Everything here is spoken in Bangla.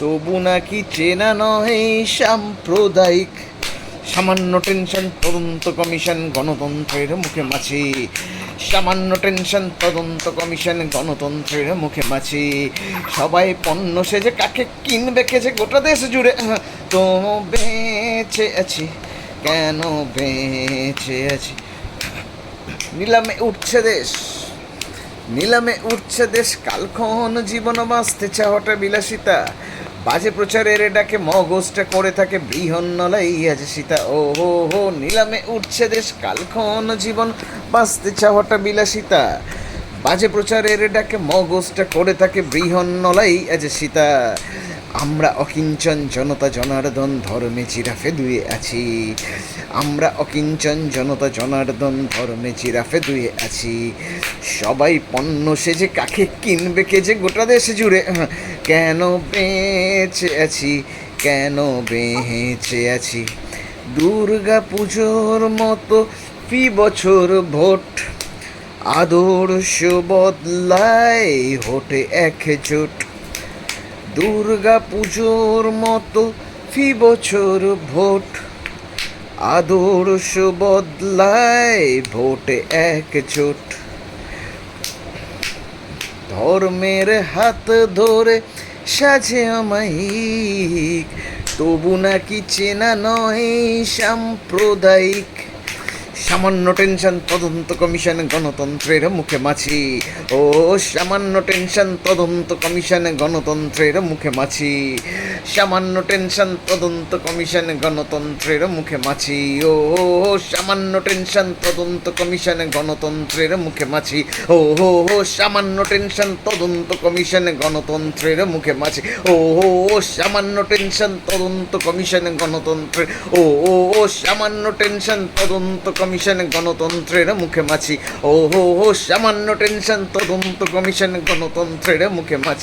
তবু নাকি চেনা নয় সাম্প্রদায়িক। সামান্য টেনশন তদন্ত কমিশন গণতন্ত্রের মুখে মাছি। সামান্য টেনশন তদন্ত কমিশন গণতন্ত্রের মুখে মাছি। সবাই পণ্য সেজে কাকে কিনবে কেছে গোটা দেশ জুড়ে। তো বেঁচে আছি, কেন বেঁচে আছি? নিলামে উঠছে দেশ, নিলামে উঠছে দেশ, কালক্ষণ জীবন বাঁচতে চাওয়াটা বিলাসিতা। বাজে প্রচারের ডাকে মগজটা করে থাকে বৃহন্নলাই আজ সীতা। ও হো হো, নিলামে উঠছে দেশ, কালক্ষণ জীবন বাঁচতে চাওয়াটা বিলাসিতা। বাজে প্রচারের ডাকে মগজটা করে থাকে বৃহন্নলাই আজ সীতা। আমরা অকিঞ্চন জনতা জনার্দন ধর্মে জিরাফে দুয়ে আছি। আমরা অকিঞ্চন জনতা জনার্দন ধর্মে জিরাফে দুয়ে আছি। সবাই পণ্য সেজে কাকে কিনবে কে যে গোটা দেশে জুড়ে। কেন বেঁচে আছি, কেন বেঁচে আছি? দুর্গা পুজোর মতো ফি বছর ভোট, আদর্শ বদলায় হোটে একজোট। দুর্গা পুজোর মতো ফি বছর ভোট, আদর্শ বদলায় ভোটে একজোট। ধর্মের হাত ধরে সাজে অমায়িক, তবু নাকি চেনা নয় সাম্প্রদায়িক। সামান্য টেনশন তদন্ত কমিশন গণতন্ত্রের মুখে মাছি। ও সামান্য টেনশন তদন্ত কমিশন গণতন্ত্রের মুখে মাছি। সামান্য টেনশন তদন্ত কমিশন গণতন্ত্রের মুখে মাছি। ও সামান্য টেনশন তদন্ত কমিশন গণতন্ত্রের মুখে মাছি। ও সামান্য টেনশন তদন্ত কমিশন গণতন্ত্রের মুখে মাছি। ও সামান্য টেনশন তদন্ত কমিশন গণতন্ত্রের। ও সামান্য টেনশন তদন্ত কমিশন গণতন্ত্রের মুখে মাছি। ও সামান্য টেনশন তদন্ত কমিশন গণতন্ত্রের মুখে মাছি।